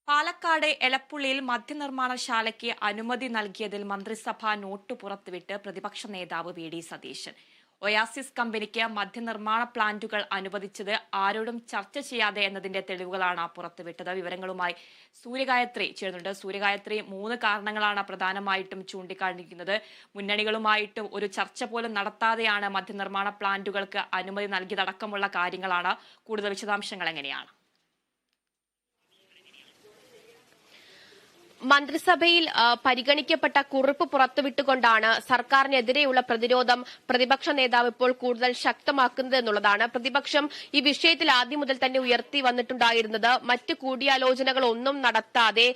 പാലക്കാട് എലപ്പുള്ളിയിൽ മദ്യനിർമ്മാണശാലയ്ക്ക് അനുമതി നൽകിയതിൽ മന്ത്രിസഭ നോട്ട് പുറത്തുവിട്ട് പ്രതിപക്ഷ നേതാവ് വി.ഡി. സതീശൻ. ഒയാസിസ് കമ്പനിക്ക് മദ്യനിർമ്മാണ പ്ലാന്റുകൾ അനുവദിച്ചത് ആരോടും ചർച്ച ചെയ്യാതെ എന്നതിന്റെ തെളിവുകളാണ് പുറത്തുവിട്ടത്. വിവരങ്ങളുമായി സൂര്യഗായത്രി ചേരുന്നുണ്ട്. സൂര്യഗായത്രി, 3 കാരണങ്ങളാണ് പ്രധാനമായിട്ടും ചൂണ്ടിക്കാണിക്കുന്നത്. മുന്നണികളുമായിട്ടും ഒരു ചർച്ച പോലും നടത്താതെയാണ് മദ്യനിർമ്മാണ പ്ലാന്റുകൾക്ക് അനുമതി നൽകിയതടക്കമുള്ള കാര്യങ്ങളാണ്. കൂടുതൽ വിശദാംശങ്ങൾ എങ്ങനെയാണ്? മന്ത്രിസഭയിൽ പരിഗണിക്കപ്പെട്ട കുറിപ്പ് പുറത്തുവിട്ടുകൊണ്ടാണ് സർക്കാരിനെതിരെയുള്ള പ്രതിരോധം പ്രതിപക്ഷ നേതാവ് ഇപ്പോൾ കൂടുതൽ ശക്തമാക്കുന്നത് എന്നുള്ളതാണ്. പ്രതിപക്ഷം ഈ വിഷയത്തിൽ ആദ്യം മുതൽ തന്നെ ഉയർത്തി വന്നിട്ടുണ്ടായിരുന്നത് മറ്റ് കൂടിയാലോചനകൾ ഒന്നും നടത്താതെ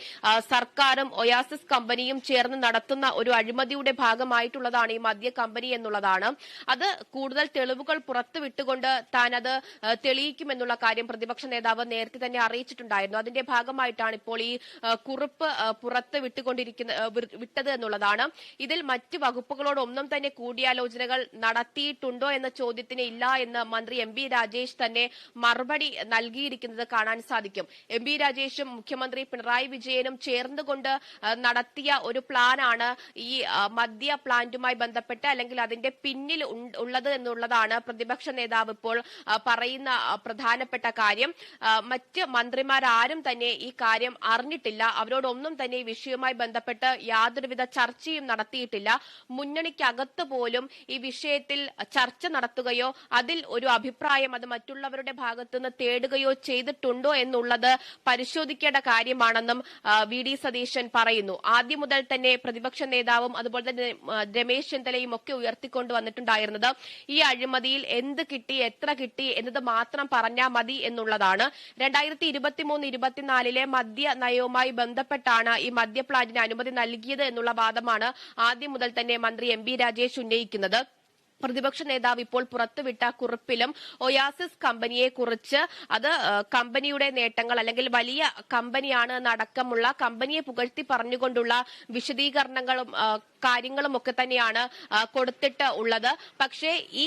സർക്കാരും ഒയാസിസ് കമ്പനിയും ചേർന്ന് നടത്തുന്ന ഒരു അഴിമതിയുടെ ഭാഗമായിട്ടുള്ളതാണ് ഈ മദ്യ കമ്പനി എന്നുള്ളതാണ്. അത് കൂടുതൽ തെളിവുകൾ പുറത്തുവിട്ടുകൊണ്ട് താൻ അത് തെളിയിക്കുമെന്നുള്ള കാര്യം പ്രതിപക്ഷ നേതാവ് നേരത്തെ തന്നെ അറിയിച്ചിട്ടുണ്ടായിരുന്നു. അതിന്റെ ഭാഗമായിട്ടാണ് ഇപ്പോൾ ഈ കുറിപ്പ് പുറത്ത് വിട്ടത് എന്നുള്ളതാണ്. ഇതിൽ മറ്റ് വകുപ്പുകളോടൊന്നും തന്നെ കൂടിയാലോചനകൾ നടത്തിയിട്ടുണ്ടോ എന്ന ചോദ്യത്തിന് ഇല്ല എന്ന് മന്ത്രി എം.ബി. രാജേഷ് തന്നെ മറുപടി നൽകിയിരിക്കുന്നത് കാണാൻ സാധിക്കും. എം.ബി. രാജേഷും മുഖ്യമന്ത്രി പിണറായി വിജയനും ചേർന്നുകൊണ്ട് നടത്തിയ ഒരു പ്ലാനാണ് ഈ മദ്യ പ്ലാന്റുമായി ബന്ധപ്പെട്ട് അല്ലെങ്കിൽ അതിന്റെ പിന്നിൽ ഉള്ളത് എന്നുള്ളതാണ് പ്രതിപക്ഷ നേതാവ് ഇപ്പോൾ പറയുന്ന പ്രധാനപ്പെട്ട കാര്യം. മറ്റ് മന്ത്രിമാരാരും തന്നെ ഈ കാര്യം അറിഞ്ഞിട്ടില്ല. അവരോടൊന്നും തന്നെ ഈ വിഷയവുമായി ബന്ധപ്പെട്ട് യാതൊരുവിധ ചർച്ചയും നടത്തിയിട്ടില്ല. മുന്നണിക്കകത്ത് പോലും ഈ വിഷയത്തിൽ ചർച്ച നടത്തുകയോ അതിൽ ഒരു അഭിപ്രായം അത് മറ്റുള്ളവരുടെ ഭാഗത്തുനിന്ന് തേടുകയോ ചെയ്തിട്ടുണ്ടോ എന്നുള്ളത് പരിശോധിക്കേണ്ട കാര്യമാണെന്നും വി.ഡി. സതീശൻ പറയുന്നു. ആദ്യം മുതൽ തന്നെ പ്രതിപക്ഷ നേതാവും അതുപോലെ തന്നെ രമേശ് ചെന്നിത്തലയും ഒക്കെ ഉയർത്തിക്കൊണ്ടു വന്നിട്ടുണ്ടായിരുന്നത് ഈ അഴിമതിയിൽ എന്ത് കിട്ടി, എത്ര കിട്ടി എന്നത് മാത്രം പറഞ്ഞാൽ മതി എന്നുള്ളതാണ്. 2023-24 മദ്യ നയവുമായി ബന്ധപ്പെട്ടാണ് ഈ മദ്യ പ്ലാന്റിന് അനുമതി നൽകിയത് എന്നുള്ള വാദമാണ് ആദ്യം മുതൽ തന്നെ മന്ത്രി എം.ബി. രാജേഷ് ഉന്നയിക്കുന്നത്. പ്രതിപക്ഷ നേതാവ് ഇപ്പോൾ പുറത്തുവിട്ട കുറിപ്പിലും ഒയാസിസ് കമ്പനിയെ കുറിച്ച് അത് കമ്പനിയുടെ നേട്ടങ്ങൾ അല്ലെങ്കിൽ വലിയ കമ്പനിയാണ് എന്നടക്കമുള്ള കമ്പനിയെ പുകഴ്ത്തി പറഞ്ഞുകൊണ്ടുള്ള വിശദീകരണങ്ങളും കാര്യങ്ങളും ഒക്കെ തന്നെയാണ് കൊടുത്തിട്ട് ഉള്ളത്. പക്ഷേ ഈ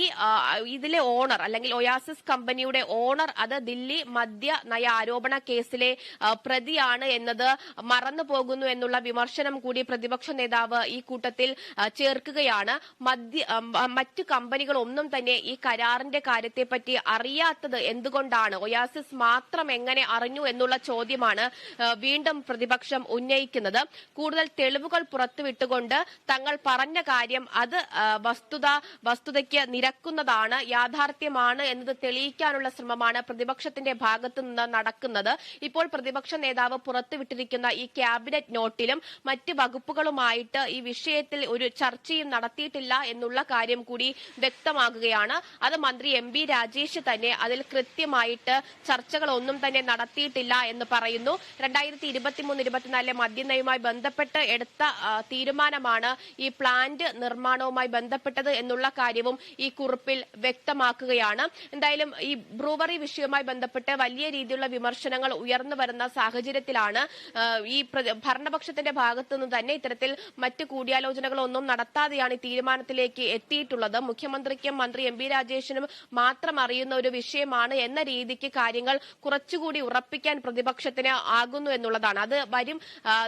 ഇതിലെ ഓണർ അല്ലെങ്കിൽ ഒയാസിസ് കമ്പനിയുടെ ഓണർ അത് ദില്ലി മദ്യ നയ ആരോപണ കേസിലെ പ്രതിയാണ് എന്നത് മറന്നു പോകുന്നു എന്നുള്ള വിമർശനം കൂടി പ്രതിപക്ഷ നേതാവ് ഈ കൂട്ടത്തിൽ ചേർക്കുകയാണ്. മറ്റ് കമ്പനികൾ ഒന്നും തന്നെ ഈ കരാറിന്റെ കാര്യത്തെപ്പറ്റി അറിയാത്തത് എന്തുകൊണ്ടാണ്, ഒയാസിസ് മാത്രം എങ്ങനെ അറിഞ്ഞു എന്നുള്ള ചോദ്യമാണ് വീണ്ടും പ്രതിപക്ഷം ഉന്നയിക്കുന്നത്. കൂടുതൽ തെളിവുകൾ പുറത്തുവിട്ടുകൊണ്ട് തങ്ങൾ പറഞ്ഞ കാര്യം അത് വസ്തുതയ്ക്ക് നിരക്കുന്നതാണ്, യാഥാർത്ഥ്യമാണ് എന്നത് തെളിയിക്കാനുള്ള ശ്രമമാണ് പ്രതിപക്ഷത്തിന്റെ ഭാഗത്തു നിന്ന് നടക്കുന്നത്. ഇപ്പോൾ പ്രതിപക്ഷ നേതാവ് പുറത്തുവിട്ടിരിക്കുന്ന ഈ ക്യാബിനറ്റ് നോട്ടിലും മറ്റ് വകുപ്പുകളുമായിട്ട് ഈ വിഷയത്തിൽ ഒരു ചർച്ചയും നടത്തിയിട്ടില്ല എന്നുള്ള കാര്യം കൂടി വ്യക്തമാകുകയാണ്. അത് മന്ത്രി എം.ബി. രാജേഷ് തന്നെ അതിൽ കൃത്യമായിട്ട് ചർച്ചകളൊന്നും തന്നെ നടത്തിയിട്ടില്ല എന്ന് പറയുന്നു. 2023-24 മദ്യനയവുമായി ബന്ധപ്പെട്ട് എടുത്ത തീരുമാനമാണ് ഈ പ്ലാന്റ് നിർമ്മാണവുമായി ബന്ധപ്പെട്ടത് എന്നുള്ള കാര്യവും ഈ കുറിപ്പിൽ വ്യക്തമാക്കുകയാണ്. എന്തായാലും ഈ ബ്രൂവറി വിഷയവുമായി ബന്ധപ്പെട്ട് വലിയ രീതിയിലുള്ള വിമർശനങ്ങൾ ഉയർന്നു വരുന്ന സാഹചര്യത്തിലാണ് ഈ ഭരണപക്ഷത്തിന്റെ ഭാഗത്തുനിന്ന് തന്നെ ഇത്തരത്തിൽ മറ്റ് കൂടിയാലോചനകളൊന്നും നടത്താതെയാണ് ഈ തീരുമാനത്തിലേക്ക് എത്തിയിട്ടുള്ളത്. മുഖ്യമന്ത്രിക്കും മന്ത്രി എം.ബി. രാജേഷിനും മാത്രം അറിയുന്ന ഒരു വിഷയമാണ് എന്ന രീതിക്ക് കാര്യങ്ങൾ കുറച്ചുകൂടി ഉറപ്പിക്കാൻ പ്രതിപക്ഷത്തിന് ആകുന്നു എന്നുള്ളതാണ്. അത് വരും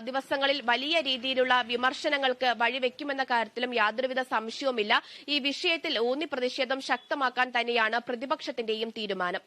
ദിവസങ്ങളിൽ വലിയ രീതിയിലുള്ള വിമർശനങ്ങൾക്ക് വഴിവെക്കുമെന്ന കാര്യത്തിലും യാതൊരുവിധ സംശയവുമില്ല. ഈ വിഷയത്തിൽ ഊന്നി പ്രതിഷേധം ശക്തമാക്കാൻ തന്നെയാണ് പ്രതിപക്ഷത്തിന്റെയും തീരുമാനം.